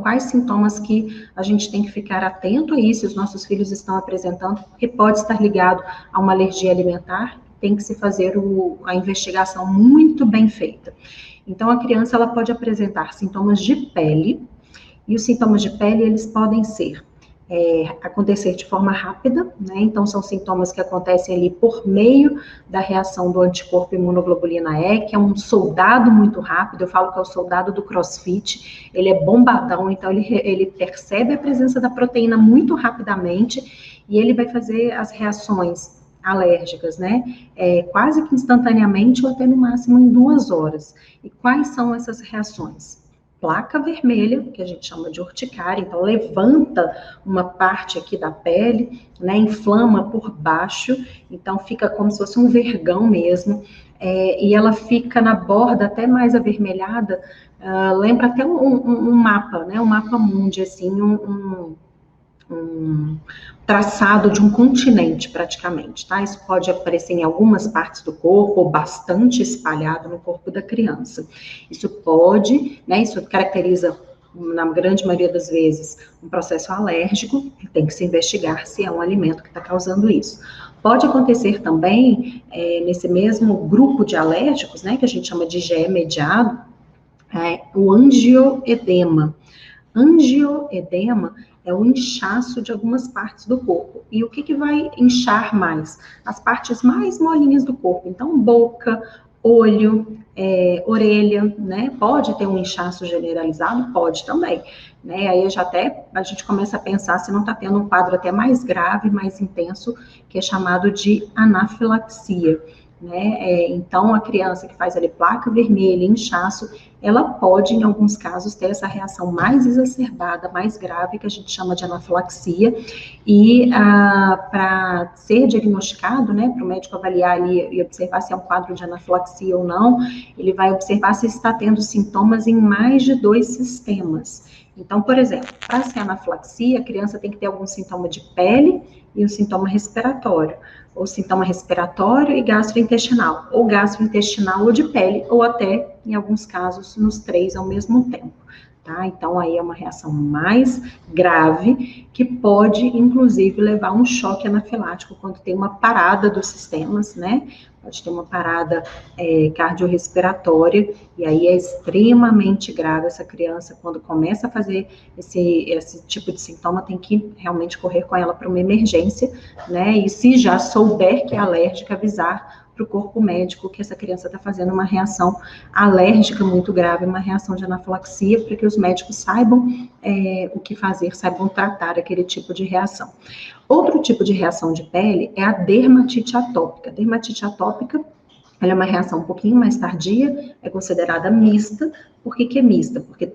quais sintomas que a gente tem que ficar atento aí se os nossos filhos estão apresentando, porque pode estar ligado a uma alergia alimentar, tem que se fazer a investigação muito bem feita. Então, a criança ela pode apresentar sintomas de pele, e os sintomas de pele, eles podem ser acontecer de forma rápida, né? Então, são sintomas que acontecem ali por meio da reação do anticorpo imunoglobulina E, que é um soldado muito rápido, eu falo que é o soldado do CrossFit, ele é bombadão, então ele percebe a presença da proteína muito rapidamente, e ele vai fazer as reações alérgicas, né? Quase que instantaneamente, ou até no máximo em 2 horas. E quais são essas reações? Placa vermelha, que a gente chama de urticária, então levanta uma parte aqui da pele, né, inflama por baixo, então fica como se fosse um vergão mesmo, e ela fica na borda até mais avermelhada, lembra até um mapa, né, um mapa mundi, assim, um traçado de um continente, praticamente, tá? Isso pode aparecer em algumas partes do corpo, ou bastante espalhado no corpo da criança. Isso pode, né, isso caracteriza, na grande maioria das vezes, um processo alérgico, que tem que se investigar se é um alimento que está causando isso. Pode acontecer também, nesse mesmo grupo de alérgicos, né, que a gente chama de IgE mediado, o angioedema. Angioedema é o inchaço de algumas partes do corpo. E o que vai inchar mais? As partes mais molinhas do corpo. Então, boca, olho, orelha, né? Pode ter um inchaço generalizado? Pode também. Né? Aí a gente começa a pensar se não está tendo um quadro até mais grave, mais intenso, que é chamado de anafilaxia. Né? Então, a criança que faz ali placa vermelha, inchaço, ela pode, em alguns casos, ter essa reação mais exacerbada, mais grave, que a gente chama de anafilaxia, e para ser diagnosticado, né, para o médico avaliar ali e observar se é um quadro de anafilaxia ou não, ele vai observar se está tendo sintomas em mais de 2 sistemas. Então, por exemplo, para ser anafilaxia, a criança tem que ter algum sintoma de pele e um sintoma respiratório, ou sintoma respiratório e gastrointestinal, ou gastrointestinal ou de pele, ou até, em alguns casos, nos 3 ao mesmo tempo. Tá? Então, aí é uma reação mais grave, que pode, inclusive, levar a um choque anafilático, quando tem uma parada dos sistemas, né? Pode ter uma parada cardiorrespiratória, e aí é extremamente grave. Essa criança, quando começa a fazer esse tipo de sintoma, tem que realmente correr com ela para uma emergência, né? E se já souber que é alérgica, avisar para o corpo médico que essa criança está fazendo uma reação alérgica muito grave, uma reação de anafilaxia, para que os médicos saibam o que fazer, saibam tratar aquele tipo de reação. Outro tipo de reação de pele é a dermatite atópica. A dermatite atópica, ela é uma reação um pouquinho mais tardia, é considerada mista. Por que é mista? Porque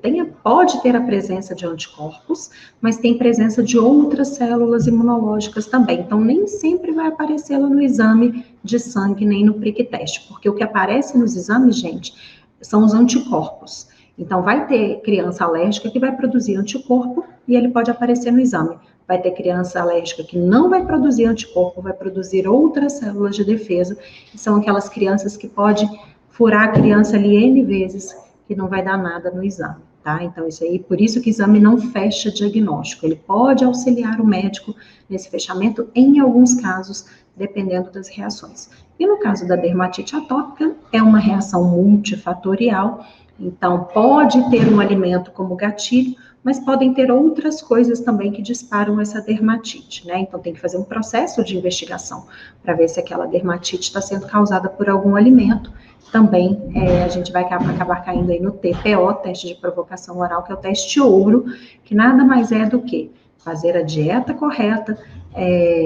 pode ter a presença de anticorpos, mas tem presença de outras células imunológicas também. Então, nem sempre vai aparecer ela no exame de sangue, nem no prick test, porque o que aparece nos exames, gente, são os anticorpos. Então, vai ter criança alérgica que vai produzir anticorpo e ele pode aparecer no exame. Vai ter criança alérgica que não vai produzir anticorpo, vai produzir outras células de defesa, que são aquelas crianças que pode furar a criança ali N vezes, que não vai dar nada no exame, tá? Então, isso aí, por isso que o exame não fecha diagnóstico. Ele pode auxiliar o médico nesse fechamento, em alguns casos, dependendo das reações. E no caso da dermatite atópica, é uma reação multifatorial. Então, pode ter um alimento como gatilho, mas podem ter outras coisas também que disparam essa dermatite, né? Então, tem que fazer um processo de investigação para ver se aquela dermatite está sendo causada por algum alimento. Também a gente vai acabar caindo aí no TPO, teste de provocação oral, que é o teste ouro, que nada mais é do que fazer a dieta correta,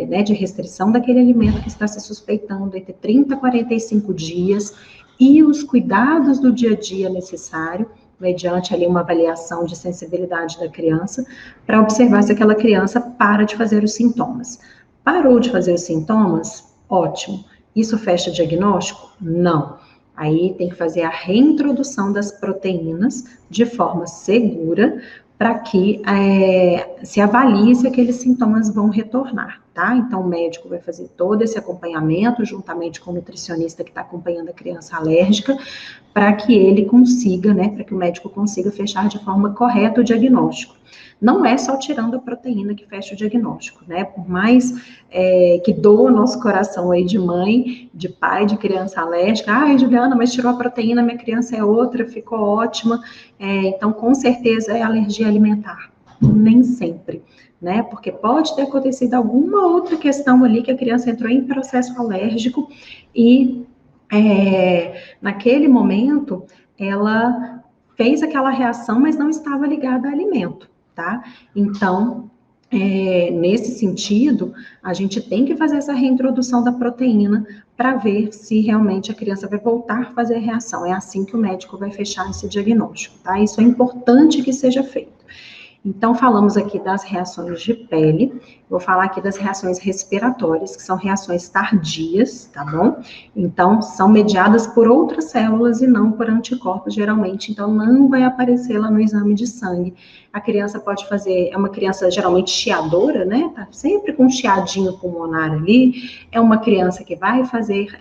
né, de restrição daquele alimento que está se suspeitando entre 30 a 45 dias, e os cuidados do dia a dia necessário, mediante ali uma avaliação de sensibilidade da criança, para observar se aquela criança para de fazer os sintomas. Parou de fazer os sintomas? Ótimo. Isso fecha diagnóstico? Não. Aí tem que fazer a reintrodução das proteínas de forma segura, para que se avalie se aqueles sintomas vão retornar, tá? Então, o médico vai fazer todo esse acompanhamento, juntamente com o nutricionista que está acompanhando a criança alérgica, para que ele consiga, né, para que o médico consiga fechar de forma correta o diagnóstico. Não é só tirando a proteína que fecha o diagnóstico, né? Por mais que doa o nosso coração aí de mãe, de pai, de criança alérgica. Ai, Juliana, mas tirou a proteína, minha criança é outra, ficou ótima. Então, com certeza é alergia alimentar. Nem sempre, né? Porque pode ter acontecido alguma outra questão ali que a criança entrou em processo alérgico e naquele momento ela fez aquela reação, mas não estava ligada a alimento, tá? Então, nesse sentido, a gente tem que fazer essa reintrodução da proteína para ver se realmente a criança vai voltar a fazer reação. É assim que o médico vai fechar esse diagnóstico, tá? Isso é importante que seja feito. Então, falamos aqui das reações de pele, vou falar aqui das reações respiratórias, que são reações tardias, tá bom? Então, são mediadas por outras células e não por anticorpos, geralmente, então não vai aparecer lá no exame de sangue. A criança pode fazer, é uma criança geralmente chiadora, né? Tá sempre com um chiadinho pulmonar ali, é uma criança que vai fazer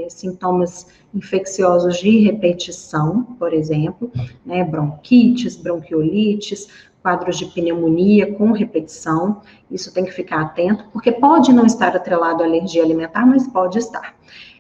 sintomas infecciosos de repetição, por exemplo, né? Bronquites, bronquiolites, quadros de pneumonia com repetição, isso tem que ficar atento, porque pode não estar atrelado à alergia alimentar, mas pode estar.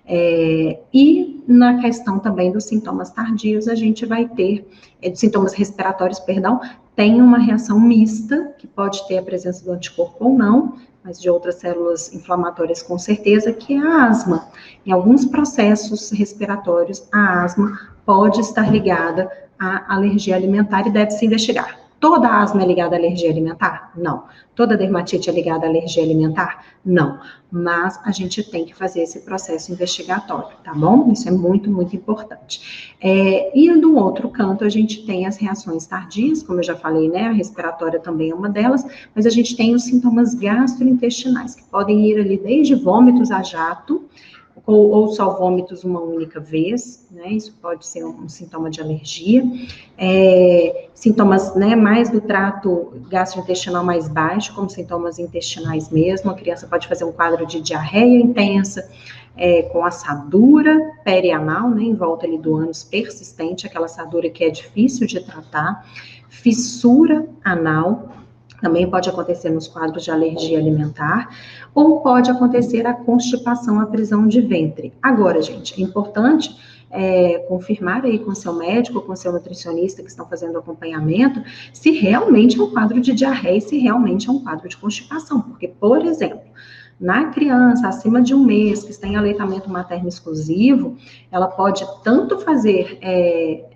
E na questão também dos sintomas tardios, a gente vai ter, sintomas respiratórios, perdão, tem uma reação mista, que pode ter a presença do anticorpo ou não, mas de outras células inflamatórias com certeza, que é a asma. Em alguns processos respiratórios, a asma pode estar ligada à alergia alimentar e deve se investigar. Toda asma é ligada à alergia alimentar? Não. Toda dermatite é ligada à alergia alimentar? Não. Mas a gente tem que fazer esse processo investigatório, tá bom? Isso é muito, muito importante. E do outro canto, a gente tem as reações tardias, como eu já falei, né? A respiratória também é uma delas, mas a gente tem os sintomas gastrointestinais, que podem ir ali desde vômitos a jato, ou só vômitos uma única vez, né? Isso pode ser um sintoma de alergia. Sintomas, né, mais do trato gastrointestinal mais baixo, como sintomas intestinais mesmo. A criança pode fazer um quadro de diarreia intensa, com assadura perianal, né, em volta ali do ânus persistente, aquela assadura que é difícil de tratar. Fissura anal, também pode acontecer nos quadros de alergia alimentar, ou pode acontecer a constipação, a prisão de ventre. Agora, gente, é importante confirmar aí com seu médico, com seu nutricionista que estão fazendo acompanhamento, se realmente é um quadro de diarreia, se realmente é um quadro de constipação. Porque, por exemplo, na criança acima de 1 mês, que está em aleitamento materno exclusivo, ela pode tanto fazer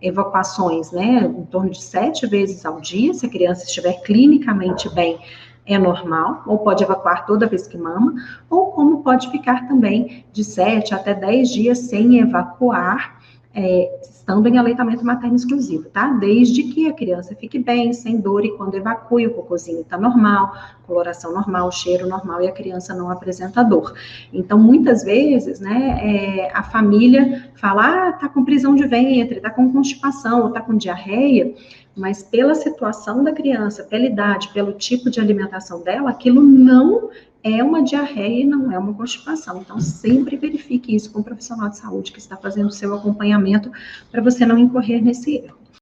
evacuações, né, em torno de 7 vezes ao dia, se a criança estiver clinicamente bem, é normal, ou pode evacuar toda vez que mama, ou como pode ficar também de 7 até 10 dias sem evacuar, estando em aleitamento materno exclusivo, tá? Desde que a criança fique bem, sem dor, e quando evacue, o cocôzinho tá normal, coloração normal, cheiro normal, e a criança não apresenta dor. Então, muitas vezes, né, a família fala, tá com prisão de ventre, tá com constipação, ou tá com diarreia, mas pela situação da criança, pela idade, pelo tipo de alimentação dela, aquilo não é uma diarreia e não é uma constipação. Então, sempre verifique isso com o profissional de saúde que está fazendo o seu acompanhamento para você não incorrer nesse erro.